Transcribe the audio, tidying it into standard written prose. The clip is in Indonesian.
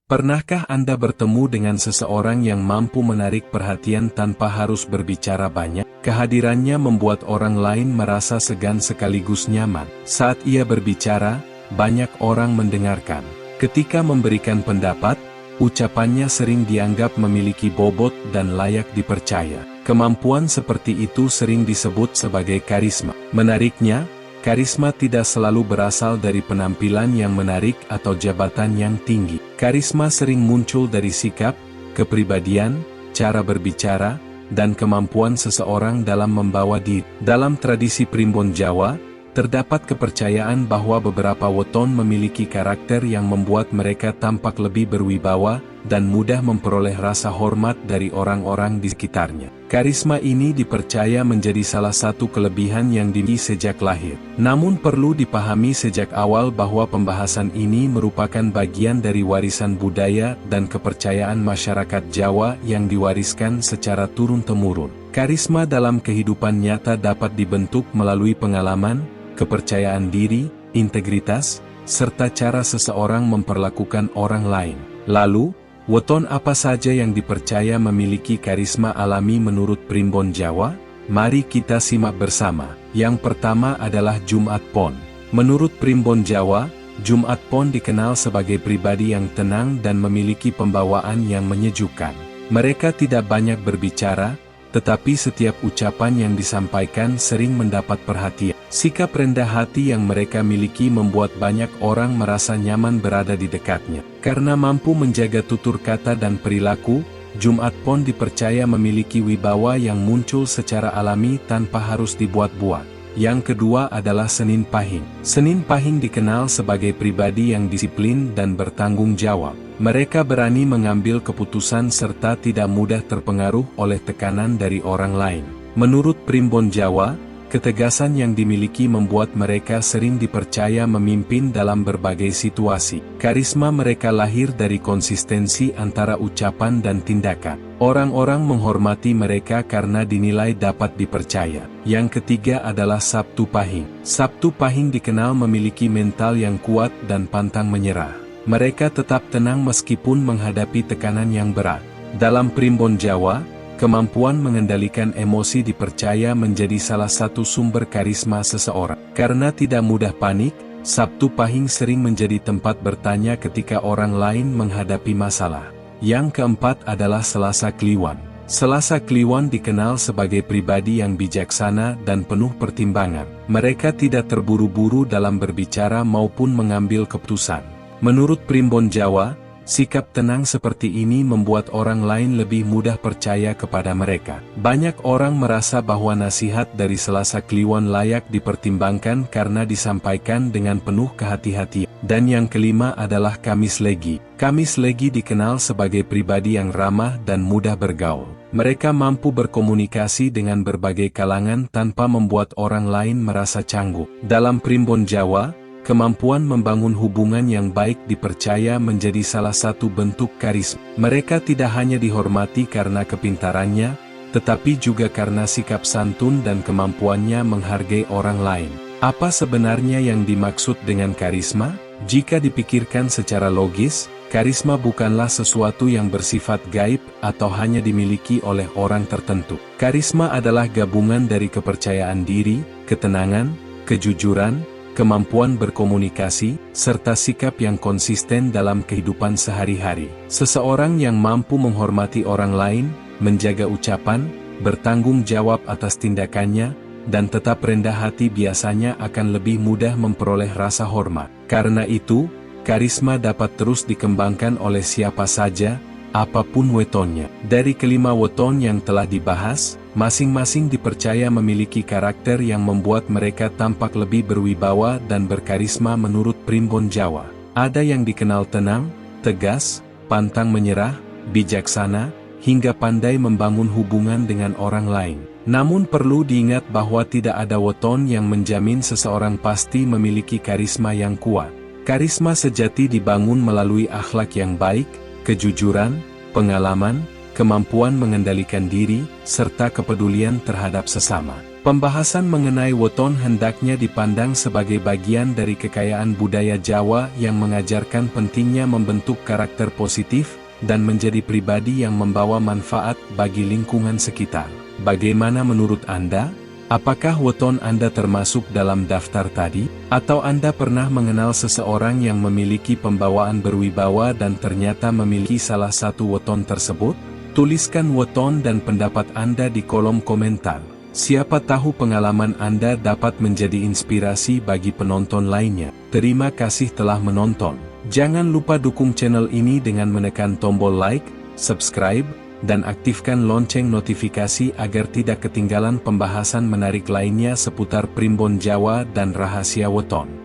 Pernahkah Anda bertemu dengan seseorang yang mampu menarik perhatian tanpa harus berbicara banyak? Kehadirannya membuat orang lain merasa segan sekaligus nyaman. Saat ia berbicara, banyak orang mendengarkan. Ketika memberikan pendapat, ucapannya sering dianggap memiliki bobot dan layak dipercaya. Kemampuan seperti itu sering disebut sebagai karisma. Menariknya, karisma tidak selalu berasal dari penampilan yang menarik atau jabatan yang tinggi. Karisma sering muncul dari sikap, kepribadian, cara berbicara, dan kemampuan seseorang dalam membawa diri. Dalam tradisi Primbon Jawa, terdapat kepercayaan bahwa beberapa weton memiliki karakter yang membuat mereka tampak lebih berwibawa dan mudah memperoleh rasa hormat dari orang-orang di sekitarnya. Karisma ini dipercaya menjadi salah satu kelebihan yang dimiliki sejak lahir. Namun perlu dipahami sejak awal bahwa pembahasan ini merupakan bagian dari warisan budaya dan kepercayaan masyarakat Jawa yang diwariskan secara turun-temurun. Karisma dalam kehidupan nyata dapat dibentuk melalui pengalaman, kepercayaan diri, integritas, serta cara seseorang memperlakukan orang lain. Lalu, weton apa saja yang dipercaya memiliki karisma alami menurut Primbon Jawa? Mari kita simak bersama. Yang pertama adalah Jumat Pon. Menurut Primbon Jawa, Jumat Pon dikenal sebagai pribadi yang tenang dan memiliki pembawaan yang menyejukkan. Mereka tidak banyak berbicara, tetapi setiap ucapan yang disampaikan sering mendapat perhatian. Sikap rendah hati yang mereka miliki membuat banyak orang merasa nyaman berada di dekatnya. Karena mampu menjaga tutur kata dan perilaku, Jumat Pon dipercaya memiliki wibawa yang muncul secara alami tanpa harus dibuat-buat. Yang kedua adalah Senin Pahing. Senin Pahing dikenal sebagai pribadi yang disiplin dan bertanggung jawab. Mereka berani mengambil keputusan serta tidak mudah terpengaruh oleh tekanan dari orang lain. Menurut Primbon Jawa, ketegasan yang dimiliki membuat mereka sering dipercaya memimpin dalam berbagai situasi. Karisma mereka lahir dari konsistensi antara ucapan dan tindakan. Orang-orang menghormati mereka karena dinilai dapat dipercaya. Yang ketiga adalah Sabtu Pahing. Sabtu Pahing dikenal memiliki mental yang kuat dan pantang menyerah. Mereka tetap tenang meskipun menghadapi tekanan yang berat. Dalam Primbon Jawa, kemampuan mengendalikan emosi dipercaya menjadi salah satu sumber karisma seseorang. Karena tidak mudah panik, Sabtu Pahing sering menjadi tempat bertanya ketika orang lain menghadapi masalah. Yang keempat adalah Selasa Kliwon. Selasa Kliwon dikenal sebagai pribadi yang bijaksana dan penuh pertimbangan. Mereka tidak terburu-buru dalam berbicara maupun mengambil keputusan. Menurut Primbon Jawa, sikap tenang seperti ini membuat orang lain lebih mudah percaya kepada mereka. Banyak orang merasa bahwa nasihat dari Selasa Kliwon layak dipertimbangkan karena disampaikan dengan penuh kehati-hatian. Dan yang kelima adalah Kamis Legi. Kamis Legi dikenal sebagai pribadi yang ramah dan mudah bergaul. Mereka mampu berkomunikasi dengan berbagai kalangan tanpa membuat orang lain merasa canggung. Dalam Primbon Jawa, kemampuan membangun hubungan yang baik dipercaya menjadi salah satu bentuk karisma. Mereka tidak hanya dihormati karena kepintarannya, tetapi juga karena sikap santun dan kemampuannya menghargai orang lain. Apa sebenarnya yang dimaksud dengan karisma? Jika dipikirkan secara logis, karisma bukanlah sesuatu yang bersifat gaib atau hanya dimiliki oleh orang tertentu. Karisma adalah gabungan dari kepercayaan diri, ketenangan, kejujuran, kemampuan berkomunikasi, serta sikap yang konsisten dalam kehidupan sehari-hari. Seseorang yang mampu menghormati orang lain, menjaga ucapan, bertanggung jawab atas tindakannya, dan tetap rendah hati biasanya akan lebih mudah memperoleh rasa hormat. Karena itu, karisma dapat terus dikembangkan oleh siapa saja, apapun wetonnya. Dari kelima weton yang telah dibahas, masing-masing dipercaya memiliki karakter yang membuat mereka tampak lebih berwibawa dan berkarisma menurut Primbon Jawa. Ada yang dikenal tenang, tegas, pantang menyerah, bijaksana, hingga pandai membangun hubungan dengan orang lain. Namun perlu diingat bahwa tidak ada weton yang menjamin seseorang pasti memiliki karisma yang kuat. Karisma sejati dibangun melalui akhlak yang baik, kejujuran, pengalaman, kemampuan mengendalikan diri, serta kepedulian terhadap sesama. Pembahasan mengenai weton hendaknya dipandang sebagai bagian dari kekayaan budaya Jawa yang mengajarkan pentingnya membentuk karakter positif dan menjadi pribadi yang membawa manfaat bagi lingkungan sekitar. Bagaimana menurut Anda? Apakah weton Anda termasuk dalam daftar tadi? Atau Anda pernah mengenal seseorang yang memiliki pembawaan berwibawa dan ternyata memiliki salah satu weton tersebut? Tuliskan weton dan pendapat Anda di kolom komentar. Siapa tahu pengalaman Anda dapat menjadi inspirasi bagi penonton lainnya. Terima kasih telah menonton. Jangan lupa dukung channel ini dengan menekan tombol like, subscribe, dan aktifkan lonceng notifikasi agar tidak ketinggalan pembahasan menarik lainnya seputar Primbon Jawa dan rahasia weton.